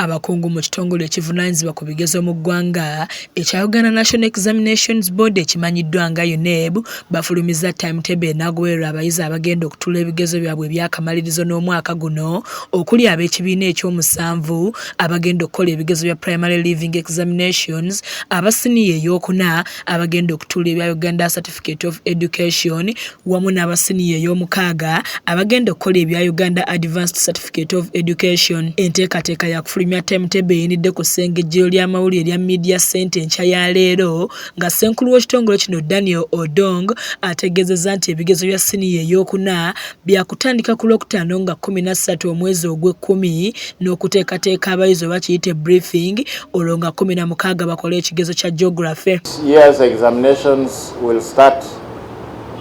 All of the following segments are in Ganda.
abakungu mu kitongole ekivunaanyizibwa ku bigezo mu ggwanga ekya Uganda National Examinations Board ekimanyiddwa nga UNEB bafulumiza timetable enagobererwa abayizi abagenda okutuula ebigezo byabwe ebyakamalirizo n'omwaka guno okuli ab'ekibiina ekyomusanvu abagenda okukola ebigezo bya Primary Leaving Examinations, abasiniya ey'okuna abagenda okutuula ebya Uganda Certificate of Education wamu n'abasiniya ey'omukaaga abagenda okukola ebya Uganda Advanced Certificate of Education. Enteekateeka ya kufulumya timetable eyinidde ku ssengejjero ly'amawulire erya Media Center enkya ya leero nga ssenkulu w'ekitongole kino Daniel Odong ategeezezza nti ebigezo bya siniya ey'okuna byakutandika ku Lwokutaano nga 13 omwezi ogw'ekkumi n'okuteekateeka abayizi oba kiyite briefing olwo nga 16 bakola ekigezo kya geography. Year's examinations will start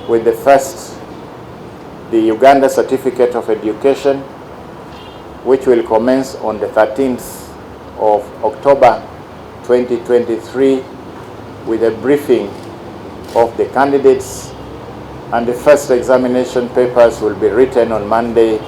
with the Uganda Certificate of Education, which will commence on the 13th of October 2023 with a briefing of the candidates, and the first examination papers will be written on Monday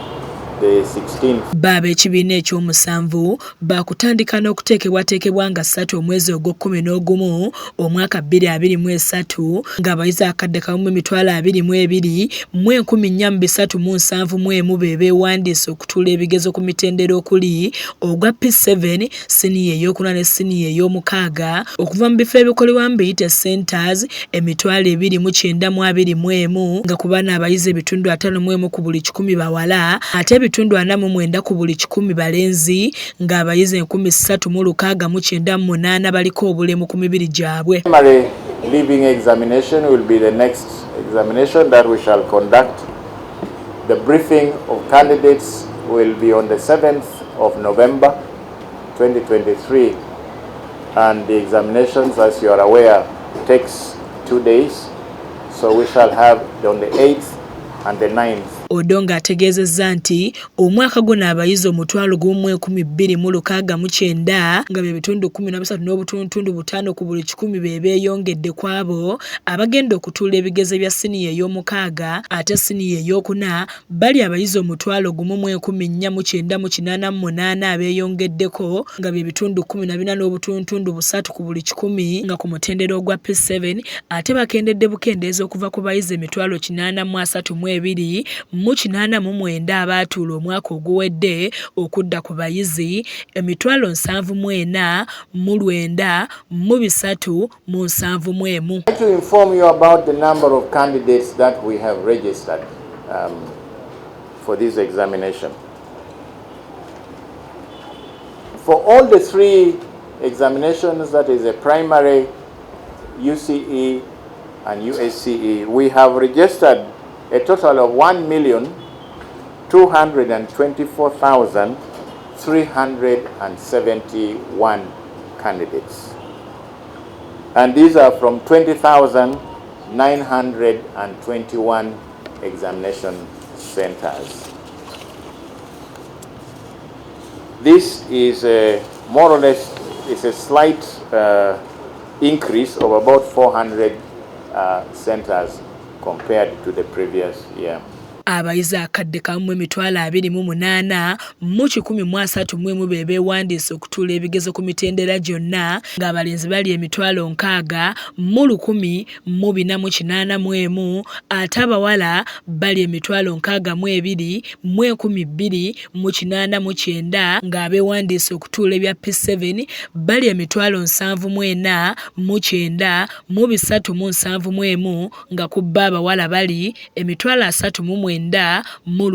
the 16th. Baba ekibiina ekyomusanvu bakutandika n'okuteekebwateekebwa nga 3 omwezi ogw'Okumu omwaka 2023 ng'abayizi akadde kamu 22,000 mu 1437 be beewandiisa okutuula ebigezo ku mitendera okuli ogwa P7, siniya ey'okuna ne siniya ey'omukaaga okuva mu bifo ebikolebwamu biyite centers 2,921 nga ku baana abayizi 51 ku buli 100 bawala ate 49 ku buli 100 balenzi ng'abayizi 3,698 baliko obulemu ku mibiri gyabwe. Primary leaving examination will be the next examination that we shall conduct. The briefing of candidates will be on the 7th of November 2023, and the examinations, as you are aware, takes 2 days, so we shall have on the 8th and the 9th. Odonga ategeezezza nti omwaka guno abayizi 12,669 nga bebitundu 13.5 ku buli 100 be beeyongedde ku abo abagenda okutuula ebigezo bya siniya ey'omukaaga ate siniya ey'okuna bali abayizi 1,498 abeeyongeddeko nga bebitundu 14.3 ku buli 100 nga ku mutendera ogwa P7 ate bakendedde bukendeeza okuva ku bayizi 832 mu 89 abaatuula omwaka oguwedde okudda ku bayizi 74,900 mu 371. I'd like to inform you about the number of candidates that we have registered for this examination. For all the 3 examinations, that is a primary, UCE and USCE, we have registered a total of 1,224,371 candidates. And these are from 20,921 examination centers. This is more or less a slight increase of about 400 centers compared to the previous year. Abayizi akadde kamu 28,000 mu 131 be beewandiisa okutuula ebigezo ku mitendera gyonna ng'abalenzi bali 60,000 mu 1,481 ate abawala bali 62,200 mu 2,289 ng'abeewandiisa okutuula ebya P7 bali 74,009 mu 9 mu 371 nga ku bba abawala bali 34,000 mu 1,000 mu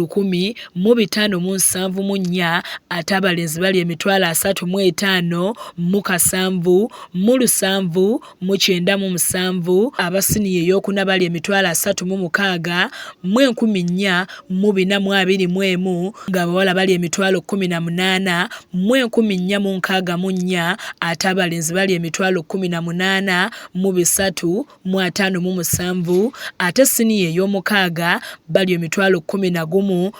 574 ate abalenzi bali 35,000 mu 7 mu 700 mu 97 abasiniya ey'okuna bali 36,000 mu 4,421 ng'abawala bali 18,000 mu 1,464 ate abalenzi bali 18,000 mu 357 ate siniya ey'omukaaga bali 11,000 mu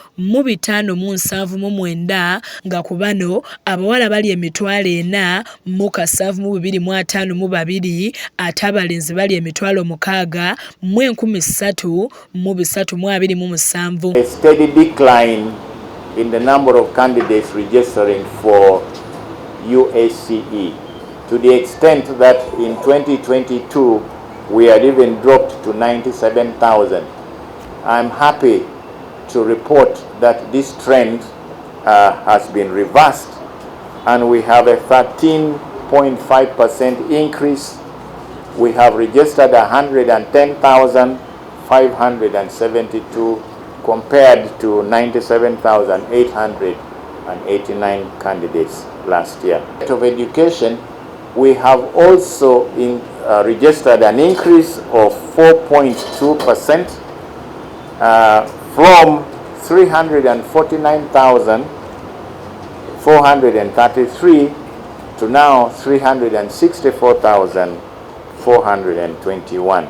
579 nga ku bano abawala bali 4,000 mu 722 ate abalenzi bali 6,000 mu 3,327. A steady decline in the number of candidates registering for UACE, to the extent that in 2022 we had even dropped to 97,000. I'm happy to report that this trend has been reversed, and we have a 13.5% increase. We have registered 110,572 compared to 97,889 candidates last year. Of education, we have also registered an increase of 4.2% from 349,433 to now 364,421.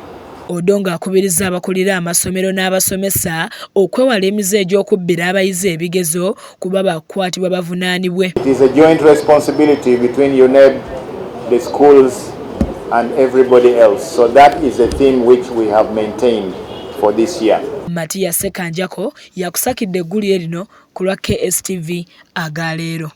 Odonga akubiriza abakulira amasomero n'abasomesa okwewala emize egy'okubbira abayizi ebigezo kuba bakwatibwa bavunaanibwe. It is a joint responsibility between UNEB, the schools and everybody else. So that is a theme which we have maintained for this year. Matiya Sekanjako yakusakidde eggulire lino ku lwa KSTV agaleero.